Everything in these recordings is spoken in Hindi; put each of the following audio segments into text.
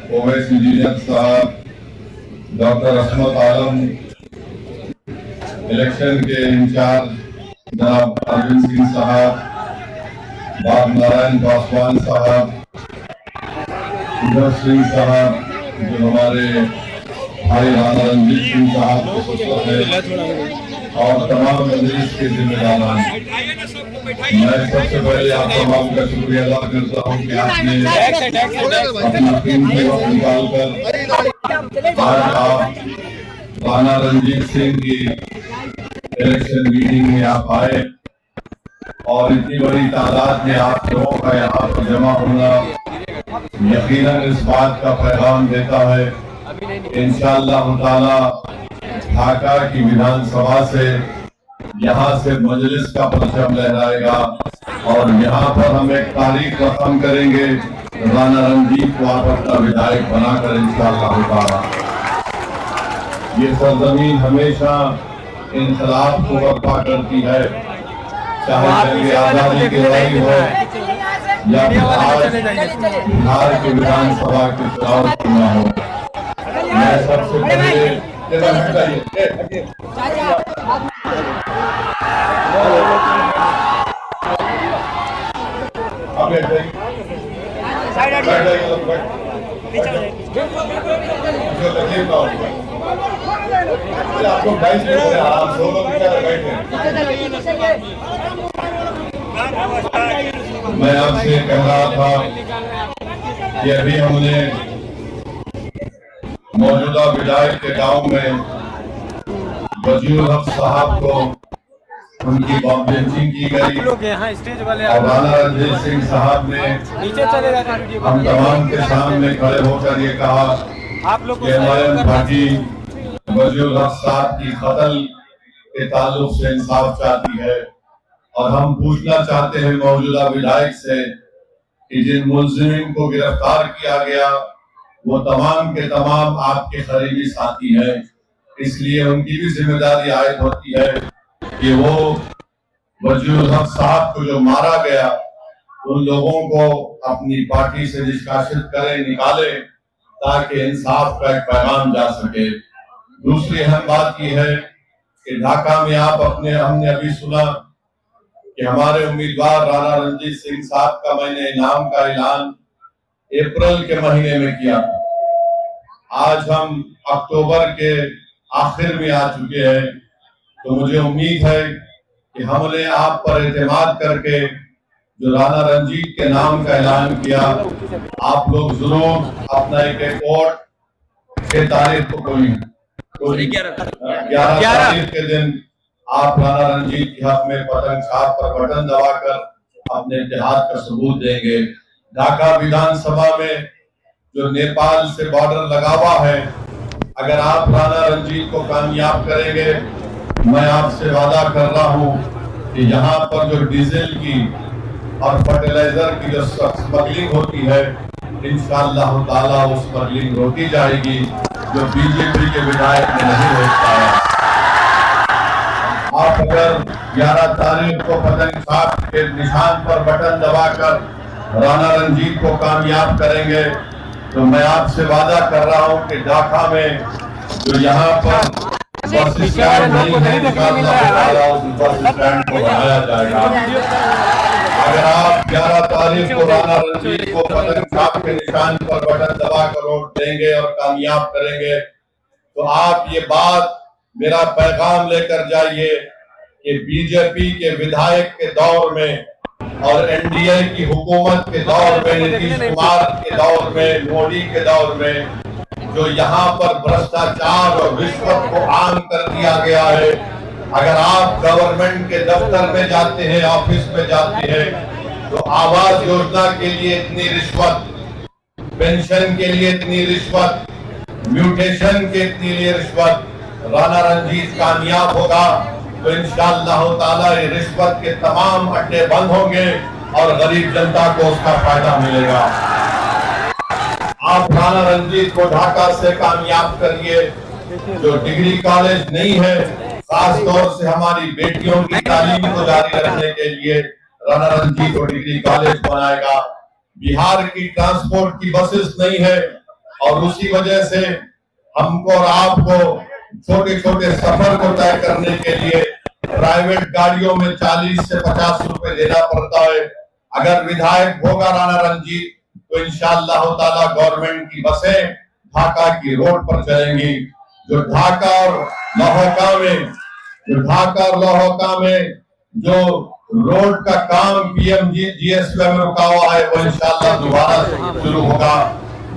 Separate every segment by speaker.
Speaker 1: ओवैस इंजीनियर साहब, डॉक्टर असमत आलम, इलेक्शन के इंचार्ज जनाब अरविंद सिंह साहब, बाब नारायण पासवान साहब, सुंदर सिंह साहब, जो हमारे भाई राणा रणजीत सिंह साहब के ससुर हैं, और तमाम मजलिस के जिम्मेदार हैं। मैं सबसे पहले आप तमाम का शुक्रिया अदा करता हूँ कि आपने अपना कीमती वक्त निकालकर आज आप राणा रणजीत सिंह की इलेक्शन मीटिंग में आप आए और इतनी बड़ी तादाद में आप लोगों का यहाँ पर जमा होना यकीनन इस बात का पैगाम देता है इंशाअल्लाह ताला ढाका की विधानसभा से यहाँ से मजलिस का परचम लहराएगा और यहाँ पर हम एक तारीख रकम करेंगे राणा रणजीत को आप अपना विधायक बनाकर इंशाअल्लाह ताला। ये सरजमीन हमेशा इंकलाब को बर्पा करती है, चाहे जंग आजादी की लड़ाई हो या बिहार के विधानसभा के चुनाव चुना हो। मैं सबसे पहले आपको आराम से मैं आपसे कह रहा था कि अभी हमने मौजूदा विधायक के गांव में वजीर हक साहब को उनकी बेंचिंग की गई और राणा रणजीत सिंह साहब ने हम तमाम के सामने खड़े होकर ये कहा कि हमारे पार्टी वजीर हक साहब की कत्ल के ताल्लुक से इंसाफ चाहती है और हम पूछना चाहते हैं मौजूदा विधायक से कि जिन मुलजिमीन को गिरफ्तार किया गया वो तमाम के तमाम आपके करीबी साथी हैं, इसलिए उनकी भी जिम्मेदारी आयद होती है कि वो वजीर हक साहब को जो मारा गया उन लोगों को अपनी पार्टी से निष्कासित करें, निकाले ताकि इंसाफ का एक पैगाम जा सके। दूसरी अहम बात यह है कि ढाका में आप हमने अभी सुना कि हमारे उम्मीदवार राणा रणजीत सिंह साहब का मैंने इनाम का ऐलान अप्रैल के महीने में किया था। आज हम अक्टूबर के आखिर में आ चुके हैं, तो मुझे उम्मीद है कि हमने आप पर एतमाद करके जो राणा रंजीत के नाम का ऐलान किया, आप लोग जरूर अपना एक वोट 6 तारीख को 11 तारीख के दिन आप राणा रंजीत के हक में पतंग छाप पर बटन दबाकर अपने इत्तेहाद का सबूत देंगे। ढाका विधानसभा में जो नेपाल से बॉर्डर लगा हुआ है, अगर आप राणा रंजीत को कामयाब करेंगे, मैं आपसे वादा कर रहा हूं कि यहाँ पर जो डीजल की और फर्टिलाइजर की जो स्मगलिंग होती है, इंशाअल्लाह ताला वो स्मगलिंग रोकी जाएगी जो बीजेपी के विधायक ने नहीं रोक पाया। आप अगर 11 तारीख को पतंग छाप के निशान पर बटन दबाकर राणा रंजीत को कामयाब करेंगे, तो मैं आपसे वादा कर रहा हूं कि ढाका में जो यहाँ पर बस स्टैंड नहीं है, बस स्टैंड को बनाया जाएगा। अगर आप 11 तारीख को राणा रणजीत को पतंग छाप के निशान पर बटन दबाकर वोट देंगे और कामयाब करेंगे, तो आप ये बात मेरा पैगाम लेकर जाइए कि बीजेपी के विधायक के दौर में और एनडीए की हुकूमत के दौर में, नीतीश कुमार के दौर में, मोदी के दौर में जो यहाँ पर भ्रष्टाचार और रिश्वत को आम कर दिया गया है, अगर आप गवर्नमेंट के दफ्तर में जाते हैं, ऑफिस में जाते हैं, तो आवास योजना के लिए इतनी रिश्वत, पेंशन के लिए इतनी रिश्वत, म्यूटेशन के इतनी रिश्वत, राणा रणजीत कामयाब होगा तो इंशाअल्लाह ताला ये रिश्वत के तमाम अड्डे बंद होंगे और गरीब जनता को उसका फायदा मिलेगा। आप राणा रणजीत को ढाका से कामयाब करिए। जो डिग्री कॉलेज नहीं है, खास तौर से हमारी बेटियों की तालीम को जारी रखने के लिए राणा रणजीत को डिग्री कॉलेज बनाएगा। बिहार की ट्रांसपोर्ट की बसेस नहीं है, और उसी वजह से हमको और आपको छोटे छोटे सफर को तय करने के लिए प्राइवेट गाड़ियों में 40 से 50 रुपए देना पड़ता है। अगर विधायक होगा राणा रंजीत तो इंशाअल्लाह ताला गवर्नमेंट की बसें ढाका की रोड पर चलेंगी। जो ढाका और लोहका में जो रोड का काम पीएमजीएसवाई में रुका हुआ है वो इंशाअल्लाह दोबारा से शुरू होगा।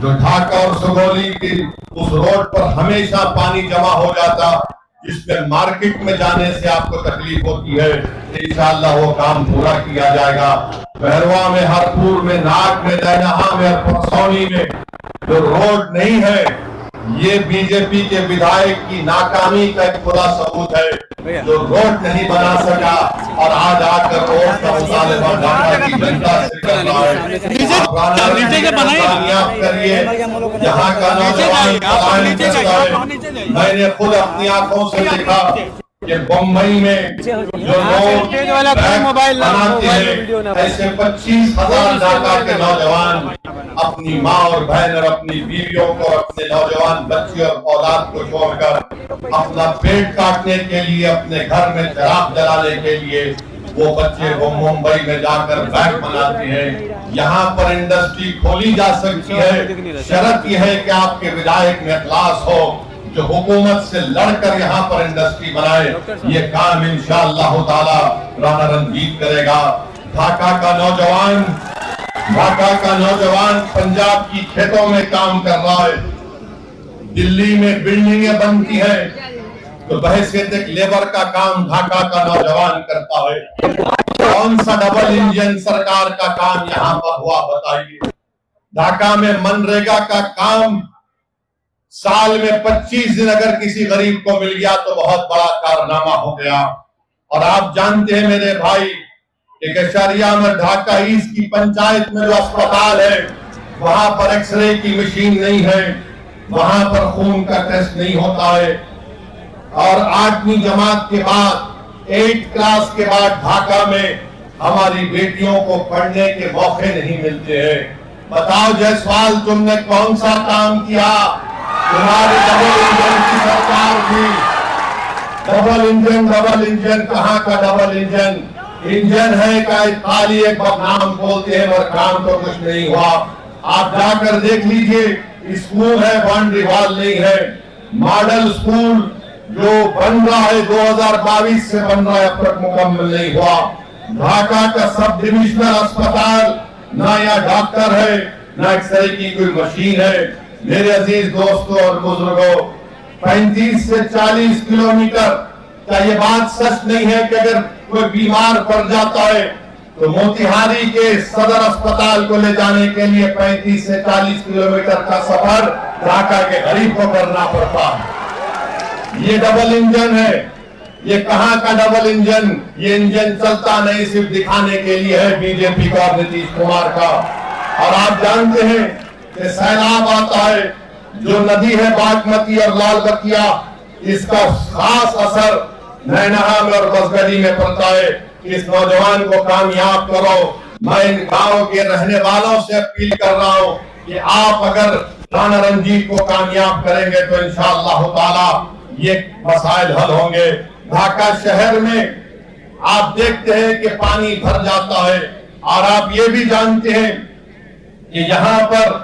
Speaker 1: जो ढाका और सुगौली की उस रोड पर हमेशा पानी जमा हो जाता, जिसमें मार्केट में जाने से आपको तकलीफ होती है, इंशाअल्लाह वो काम पूरा किया जाएगा। बहरवा में, हरपुर में, नाग में, दैनहा में और परसौनी में जो रोड नहीं है, ये बीजेपी के विधायक की नाकामी का एक खुला सबूत है। जो रोड नहीं बना सका और आज आकर रोड का मुतालबा ढाका की जनता से कर रहा है। कामयाब करिए, यहाँ का नौजवान पलायन करता है। मैंने खुद अपनी आंखों से देखा कि बम्बई में जो लोग बनाते हैं, ऐसे 25,000 ढाका के नौजवान अपनी माँ और बहन और अपनी बीवियों को, अपने नौजवान बच्चे और औलाद को छोड़कर अपना पेट काटने के लिए, अपने घर में चिराग जलाने के लिए वो बच्चे वो मुंबई में जाकर बैंक बनाते हैं। यहाँ पर इंडस्ट्री खोली जा सकती है, शर्त यह है कि आपके विधायक में इखलास हो, जो हुकूमत से लड़कर यहाँ पर इंडस्ट्री बनाए। ये काम इंशाअल्लाह ताला राणा रंजीत करेगा। ढाका का नौजवान पंजाब की खेतों में काम कर रहा है, दिल्ली में बिल्डिंगें बनती है, तो बहैसियत एक लेबर का काम ढाका का नौजवान करता है। कौन सा डबल इंजन सरकार का काम यहाँ पर हुआ बताइए। ढाका में मनरेगा का काम साल में 25 दिन अगर किसी गरीब को मिल गया तो बहुत बड़ा कारनामा हो गया। और आप जानते हैं मेरे भाई, केशरिया में ढाका ईस्ट की पंचायत में जो अस्पताल है, वहां पर एक्सरे की मशीन नहीं है, वहां पर खून का टेस्ट नहीं होता है। और 8वीं जमात के बाद, 8 क्लास के बाद ढाका में हमारी बेटियों को पढ़ने के मौके नहीं मिलते हैं। बताओ जायसवाल, तुमने कौन सा काम किया? तुम्हारी डबल इंजन की सरकार थी। डबल इंजन कहाँ का डबल इंजन? इंजन है का खाली एक नाम बोलते हैं और काम तो कुछ नहीं हुआ। आप जाकर देख लीजिए, स्कूल है, बाउंड्री वॉल नहीं है। मॉडल स्कूल जो बन रहा है 2022 से बन रहा है, अब तक मुकम्मल नहीं हुआ। ढाका का सब डिविजनल अस्पताल, ना या डॉक्टर है, ना एक्सरे की कोई मशीन है। मेरे अजीज दोस्तों और बुजुर्गों, 35 से 40 किलोमीटर, क्या ये बात सच नहीं है कि अगर कोई बीमार पड़ जाता है तो मोतिहारी के सदर अस्पताल को ले जाने के लिए 35 से 40 किलोमीटर का सफर ढाका के गरीब को करना पड़ता है। ये डबल इंजन है। ये कहाँ का डबल इंजन? ये इंजन चलता नहीं, सिर्फ दिखाने के लिए है बीजेपी का और नीतीश कुमार का। और आप जानते हैं कि सैलाब आता है, जो नदी है बागमती और लाल बतिया, इसका खास असर नैनहा में और बसगढ़ी में पड़ता है। इस नौजवान को कामयाब करो। मैं इन गांव के रहने वालों से अपील कर रहा हूं कि आप अगर राणा रंजीत को कामयाब करेंगे तो इंशाअल्लाह ताला ये मसाइल हल होंगे। ढाका शहर में आप देखते हैं कि पानी भर जाता है, और आप ये भी जानते हैं कि यहाँ पर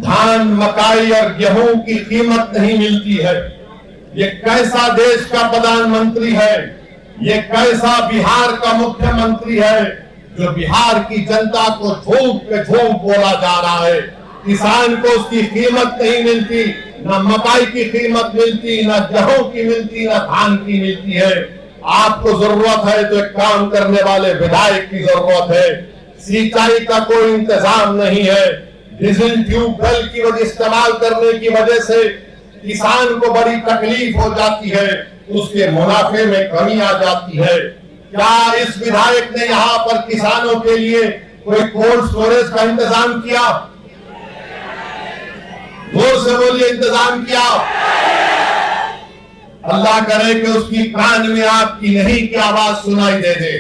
Speaker 1: धान, मकाई और गेहूं की कीमत नहीं मिलती है। ये कैसा देश का प्रधानमंत्री है? ये कैसा बिहार का मुख्यमंत्री है जो बिहार की जनता को झूठ पे झूठ बोला जा रहा है? किसान को उसकी कीमत नहीं मिलती, न मकाई की कीमत मिलती, न गेहूं की मिलती, न धान की मिलती है। आपको जरूरत है तो एक काम करने वाले विधायक की जरूरत है। सिंचाई का कोई इंतजाम नहीं है। डीजल ट्यूबवेल की वजह इस्तेमाल करने की वजह से किसान को बड़ी तकलीफ हो जाती है, उसके मुनाफे में कमी आ जाती है। क्या इस विधायक ने यहाँ पर किसानों के लिए कोई कोल्ड स्टोरेज का इंतजाम किया? जोर से बोलिए, इंतजाम किया? अल्लाह करे कि उसकी कान में आपकी नहीं की आवाज सुनाई दे दे।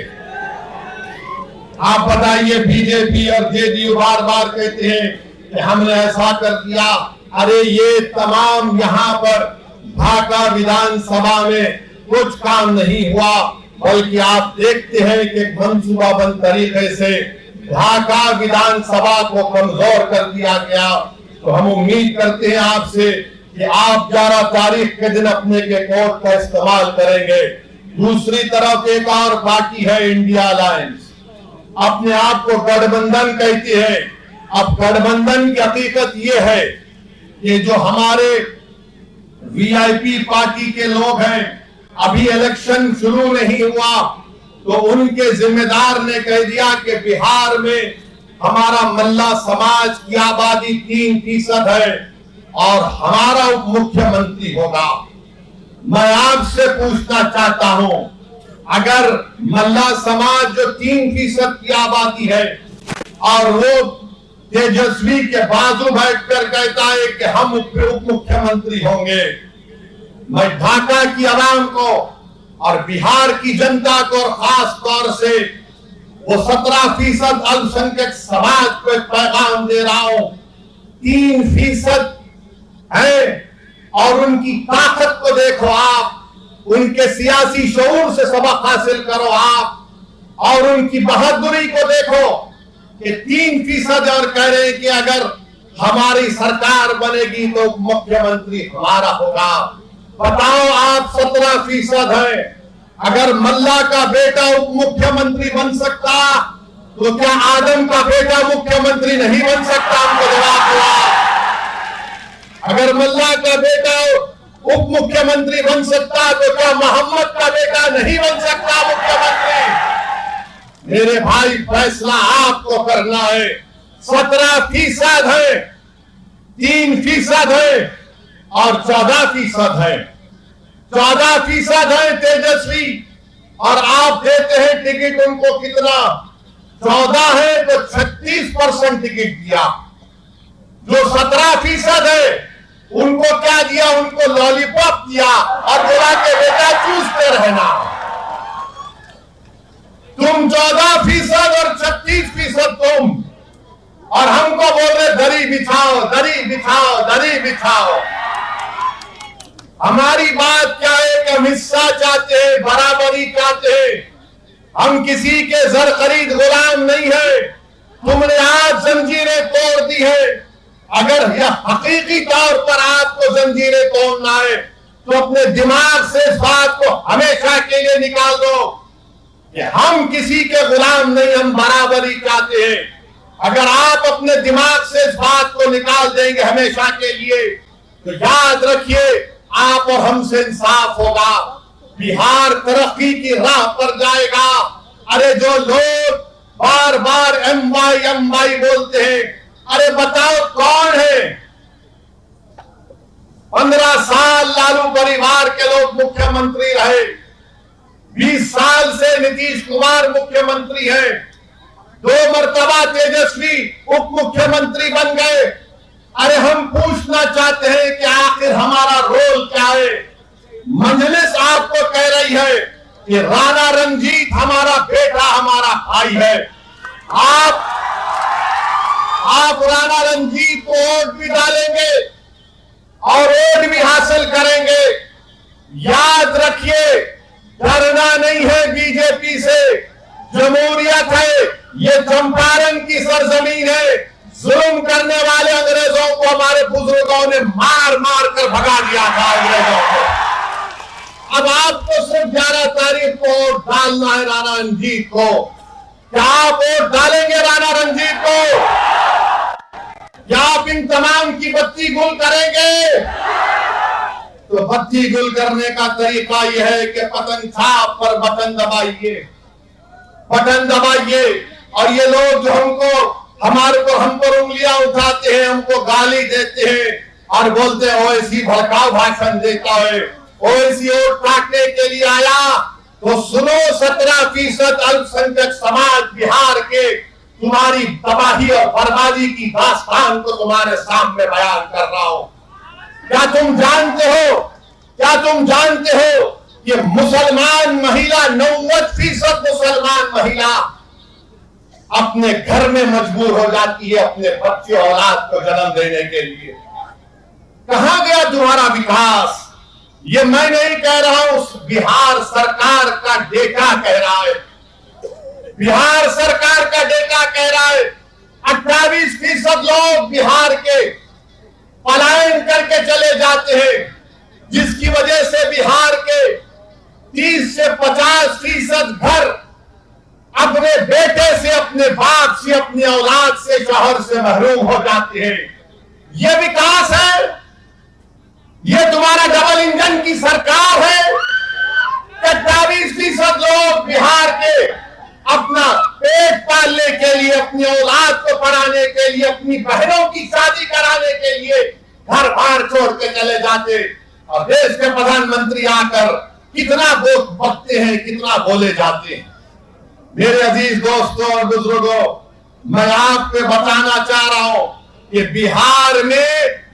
Speaker 1: आप बताइए, बीजेपी और जेडीयू बार बार कहते हैं कि हमने ऐसा कर दिया। अरे ये तमाम यहाँ पर ढाका विधानसभा में कुछ काम नहीं हुआ, बल्कि आप देखते हैं कि मंसूबाबंद तरीके से ढाका विधानसभा को कमजोर कर दिया गया। तो हम उम्मीद करते हैं आपसे कि आप 11 तारीख के दिन अपने के कोर्ट का इस्तेमाल करेंगे। दूसरी तरफ एक और पार्टी है इंडिया अलायंस, अपने आप को गठबंधन कहती है। अब गठबंधन की हकीकत ये है कि जो हमारे वीआईपी पार्टी के लोग हैं, अभी इलेक्शन शुरू नहीं हुआ तो उनके जिम्मेदार ने कह दिया कि बिहार में हमारा मल्ला समाज की आबादी 3% है और हमारा उप मुख्यमंत्री होगा। मैं आपसे पूछना चाहता हूं, अगर मल्ला समाज जो 3% की आबादी है और वो तेजस्वी के बाजू बैठकर कहता है कि हम उप मुख्यमंत्री होंगे, मैं ढाका की आवाम को और बिहार की जनता को और खास तौर से वो 17% अल्पसंख्यक समाज को एक पैगाम दे रहा हूं। 3% है और उनकी ताकत को देखो आप, उनके सियासी शऊर से सबक हासिल करो आप, और उनकी बहादुरी को देखो कि 3% और कह रहे हैं कि अगर हमारी सरकार बनेगी तो मुख्यमंत्री हमारा होगा। बताओ आप 17% है, अगर मल्ला का बेटा उप मुख्यमंत्री बन सकता तो क्या आदम का बेटा मुख्यमंत्री नहीं बन सकता? हमको जवाब दो। अगर मल्ला का बेटा उप मुख्यमंत्री बन सकता तो क्या मोहम्मद का बेटा नहीं बन सकता मुख्यमंत्री? मेरे भाई, फैसला आपको करना है। 17% है, 3% है और 14% है। 14% है तेजस्वी और आप देते हैं टिकट उनको कितना? 14 है तो 36% टिकट दिया। जो 17% है उनको क्या दिया? उनको लॉलीपॉप दिया और बोला के बेटा चूसते रहना। तुम 14% और 36% तुम, और हमको बोल रहे दरी बिछाओ, दरी बिछाओ, दरी बिछाओ। हमारी बात क्या है कि हम हिस्सा चाहते हैं, बराबरी चाहते हैं। हम किसी के जर खरीद गुलाम नहीं है। तुमने आज जंजीरें तोड़ दी है। अगर यह हकीकी तौर पर आपको जंजीरें तोड़ना है तो अपने दिमाग से इस बात को हमेशा के लिए निकाल दो कि हम किसी के गुलाम नहीं, हम बराबरी चाहते हैं। अगर आप अपने दिमाग से इस बात को निकाल देंगे हमेशा के लिए तो याद रखिए आप और हमसे इंसाफ होगा। बिहार तरक्की की राह पर जाएगा। अरे जो लोग बार बार एमवाई बोलते हैं, अरे बताओ कौन है? 15 साल लालू परिवार के लोग मुख्यमंत्री रहे, 20 साल से नीतीश कुमार मुख्यमंत्री है, 2 मर्तबा तेजस्वी उप मुख्यमंत्री बन गए। अरे हम पूछना चाहते हैं कि आखिर हमारा रोल क्या है? मजलिस आपको कह रही है कि राणा रंजीत हमारा बेटा, हमारा भाई है। आप राणा रंजीत को वोट भी डालेंगे और वोट भी हासिल करेंगे। याद रखिए, डरना नहीं है बीजेपी से। जमहूरियत है, ये चंपारण की सरजमीन है। जुल्म करने वाले अंग्रेजों को हमारे बुजुर्गों ने मार मार कर भगा दिया था अंग्रेजों को। अब आपको सिर्फ 11 तारीख को वोट डालना है राणा रंजीत को। क्या आप वोट डालेंगे राणा रंजीत को? क्या आप इन तमाम की बत्ती गुल करेंगे? तो बत्ती गुल करने का तरीका यह है कि पतंग छाप पर बटन दबाइए, बटन दबाइए। और ये लोग जो हम पर उंगलियां उठाते हैं, हमको गाली देते हैं और बोलते हैं ओवैसी भड़काऊ भाषण देता है, ओवैसी वोट काटने के लिए आया। तो सुनो, 17% अल्पसंख्यक समाज बिहार के तुम्हारी तबाही और बर्बादी की दास्तान को तुम्हारे सामने बयान कर रहा हूं। क्या तुम जानते हो कि मुसलमान महिला 90% मुसलमान महिला अपने घर में मजबूर हो जाती है अपने बच्चे औलाद को जन्म देने के लिए। कहां गया तुम्हारा विकास? ये मैं नहीं कह रहा हूं, बिहार सरकार का डेटा कह रहा है। बिहार सरकार का डेटा कह रहा है 28% लोग बिहार के पलायन करके चले जाते हैं, जिसकी वजह से बिहार के 30 से 50% घर अपने बेटे से, अपने बाप से, अपनी औलाद से, शौहर से महरूम हो जाते हैं। यह विकास है? यह तुम्हारा डबल इंजन की सरकार है? 28% लोग बिहार के अपना पेट पालने के लिए, अपनी औलाद को पढ़ाने के लिए, अपनी बहनों की शादी कराने के लिए घर बार छोड़ के चले जाते, और देश के प्रधानमंत्री आकर कितना बकते हैं, कितना बोले जाते हैं। मेरे अजीज दोस्तों और बुजुर्गों, मैं आपको बताना चाह रहा हूं कि बिहार में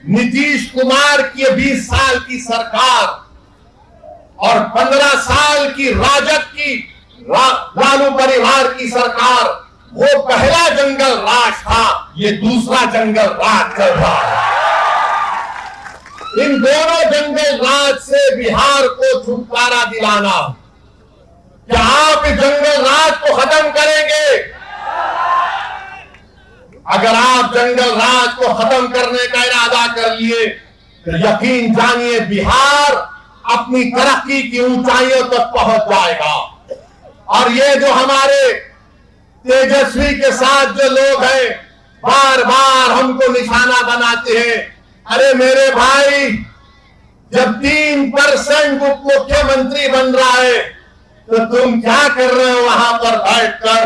Speaker 1: नीतीश कुमार की 20 साल की सरकार और 15 साल की राजद की लालू परिवार की सरकार, वो पहला जंगल राज था, ये दूसरा जंगल राज चल रहा है। इन दोनों जंगल राज से बिहार को छुटकारा दिलाना, क्या आप इस जंगल राज को खत्म करेंगे? अगर आप जंगल राज को खत्म करने का इरादा कर लिए तो यकीन जानिए बिहार अपनी तरक्की की ऊंचाइयों तक पहुंच जाएगा। और ये जो हमारे तेजस्वी के साथ जो लोग हैं, बार बार हमको निशाना बनाते हैं, अरे मेरे भाई, जब 3% उप मुख्यमंत्री बन रहा है तो तुम क्या कर रहे हो वहां पर बैठकर?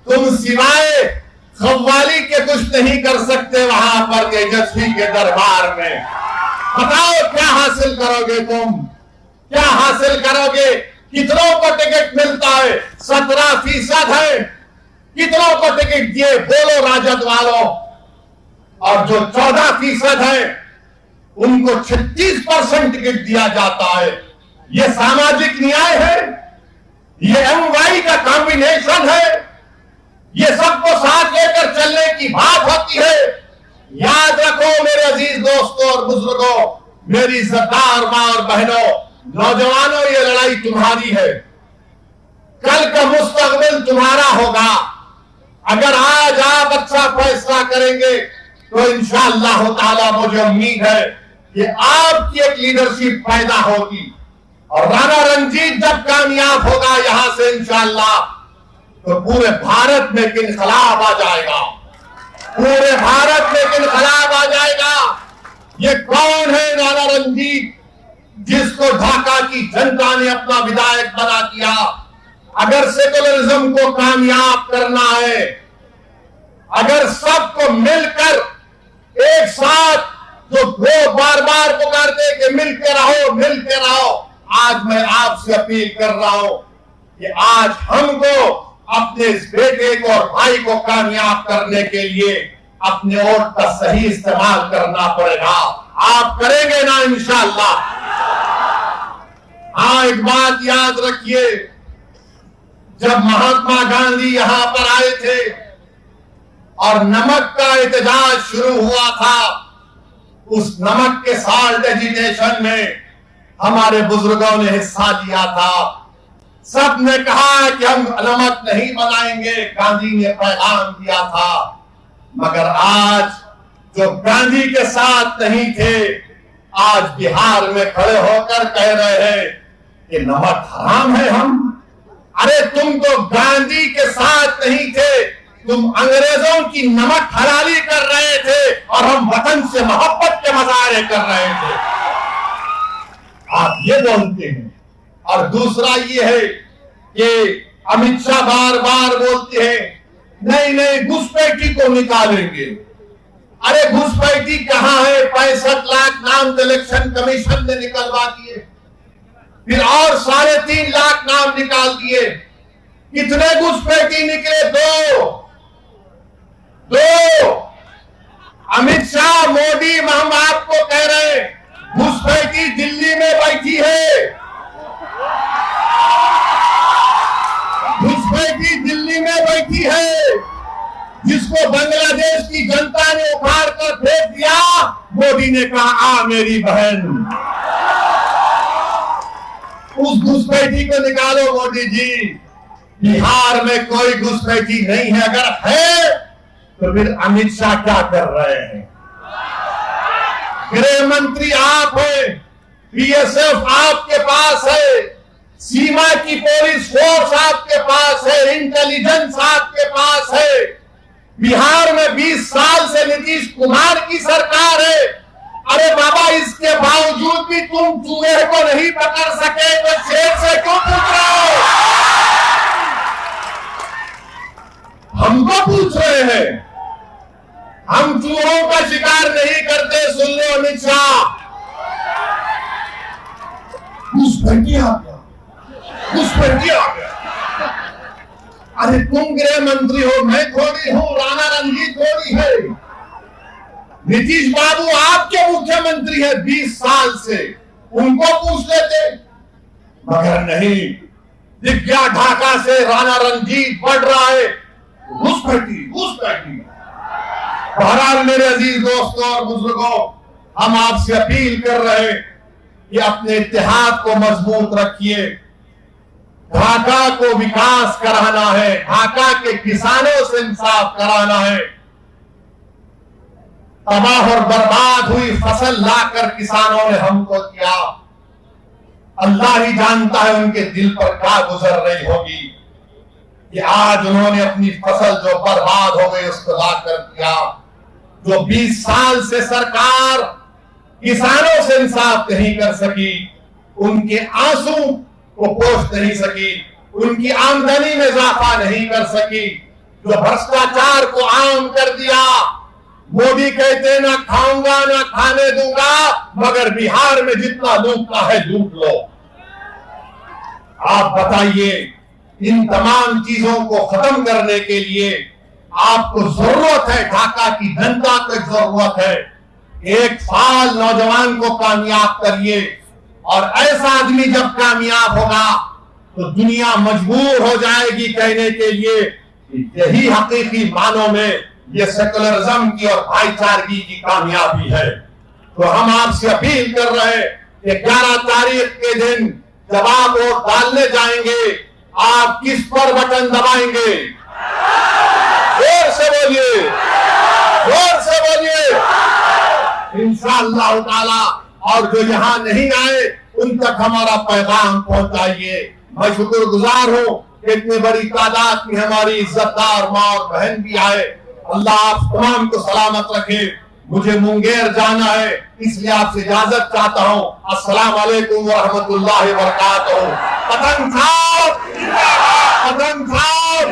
Speaker 1: तुम सिवाय खव्वाली के कुछ नहीं कर सकते वहां पर तेजस्वी के दरबार में। बताओ क्या हासिल करोगे तुम? क्या हासिल करोगे? कितनों को टिकट मिलता है? 17% है। कितनों को टिकट दिए? बोलो राजद वालों। और जो 14% है उनको 36% टिकट दिया जाता है। ये सामाजिक न्याय है? ये एमवाई का कॉम्बिनेशन है? ये सबको साथ लेकर चलने की बात होती है? याद रखो मेरे अजीज दोस्तों और बुजुर्गों, मेरी इज्जतदार मां और बहनों, नौजवानों, ये लड़ाई तुम्हारी है। कल का मुस्तकबिल तुम्हारा होगा। अगर आज आप अच्छा फैसला करेंगे तो इंशाअल्लाह ताला मुझे उम्मीद है कि आपकी एक लीडरशिप पैदा होगी, और राणा रंजीत जब कामयाब होगा यहां से इंशाअल्लाह, तो पूरे भारत में एक इनकलाब आ जाएगा। पूरे भारत में एक इनकलाब आ जाएगा। ये कौन है राणा रंजीत, जिसको ढाका की जनता ने अपना विधायक बना दिया? अगर सेकुलरिज्म को कामयाब करना है, अगर सबको मिलकर एक साथ, जो लोग बार बार पुकारते कि मिलके रहो, मिलके रहो, आज मैं आपसे अपील कर रहा हूं कि आज हमको अपने इस बेटे को और भाई को कामयाब करने के लिए अपने वोट का सही इस्तेमाल करना पड़ेगा। आप करेंगे ना इंशाअल्लाह? हाँ, एक बात याद रखिए, जब महात्मा गांधी यहां पर आए थे और नमक का एहतजाज शुरू हुआ था, उस नमक के साल्ट एजिटेशन में हमारे बुजुर्गों ने हिस्सा लिया था। सब ने कहा कि हम नमक नहीं बनाएंगे, गांधी ने पैगाम दिया था। मगर आज जो गांधी के साथ नहीं थे, आज बिहार में खड़े होकर कह रहे हैं कि नमक हराम है। हम, अरे तुम तो गांधी के साथ नहीं थे, तुम अंग्रेजों की नमक हलाली कर रहे थे और हम वतन से मोहब्बत के मजारे कर रहे थे। आप ये बोलते हैं। और दूसरा ये है कि अमित शाह बार बार बोलते हैं नहीं नहीं घुसपैठी को निकालेंगे। अरे घुसपैठी कहां है? 65 लाख नाम इलेक्शन कमीशन ने निकलवा दिए, फिर और 3.5 लाख नाम निकाल दिए। कितने घुसपैठी निकले? दो। अमित शाह, मोदी, हम आपको कह रहे हैं घुसपैठी दिल्ली में बैठी है। घुसपैठी दिल्ली में बैठी है। ने कहा आ मेरी बहन, उस घुसपैठी को निकालो मोदी जी। बिहार में कोई घुसपैठी नहीं है, अगर है तो फिर अमित शाह क्या कर रहे हैं? गृह मंत्री आप हैं, बीएसएफ आपके पास है, सीमा की पुलिस फोर्स आपके पास है, इंटेलिजेंस आपके पास है। बिहार में 20 साल से नीतीश कुमार की सरकार है। अरे बाबा, इसके बावजूद भी तुम चूहे को नहीं पकड़ सके तो शेर से क्यों पूछ रहे हो? हमको पूछ रहे हैं। हम चूहों का शिकार नहीं करते। सुन लो अमित शाह, घुसपैठी आ गया, घुसपैठी आ गया। अरे तुम गृह मंत्री हो, मैं थोड़ी हूं, राणा रणजीत थोड़ी है। नीतीश बाबू आपके मुख्यमंत्री है 20 साल से, उनको पूछ लेते, मगर नहीं। दिख गया ढाका से राणा रणजीत बढ़ रहा है, घुसपैठी घुसपैठी। बहरहाल मेरे अजीज दोस्तों और बुजुर्गों, हम आपसे अपील कर रहे हैं कि अपने इत्तेहाद को मजबूत रखिए। ढाका को विकास कराना है, ढाका के किसानों से इंसाफ कराना है। तबाह और बर्बाद हुई फसल लाकर किसानों ने हमको दिया, अल्लाह ही जानता है उनके दिल पर क्या गुजर रही होगी कि आज उन्होंने अपनी फसल जो बर्बाद हो गई उसको लाकर दिया। जो 20 साल से सरकार किसानों से इंसाफ नहीं कर सकी, उनके आंसू को पोंछ नहीं सकी, उनकी आमदनी में इजाफा नहीं कर सकी, जो भ्रष्टाचार को आम कर दिया। मोदी कहते ना खाऊंगा ना खाने दूंगा, मगर बिहार में जितना लूटना है लूट लो। आप बताइए, इन तमाम चीजों को खत्म करने के लिए आपको जरूरत है, ढाका की जनता को जरूरत है। 1 साल नौजवान को कामयाब करिए, और ऐसा आदमी जब कामयाब होगा तो दुनिया मजबूर हो जाएगी कहने के लिए यही हकीकी मानों में ये सेकुलरिज्म की और भाईचारगी की कामयाबी है। तो हम आपसे अपील कर रहे हैं कि 11 तारीख के दिन जब आप वोट डालने जाएंगे, आप किस पर बटन दबाएंगे? जोर से बोलिए, जोर से बोलिए। इंशाअल्लाह ताला। और जो यहाँ नहीं आए उन तक हमारा पैगाम पहुंचाइए। मैं शुक्रगुजार हूँ कि इतनी बड़ी तादाद में हमारी इज्जतदार माँ और बहन भी आए। अल्लाह आप तमाम को सलामत रखे। मुझे मुंगेर जाना है, इसलिए आपसे इजाजत चाहता हूँ। अस्सलाम वालेकुम व रहमतुल्लाहि व बरकातहू। पतंग साहब, पतंग साहब।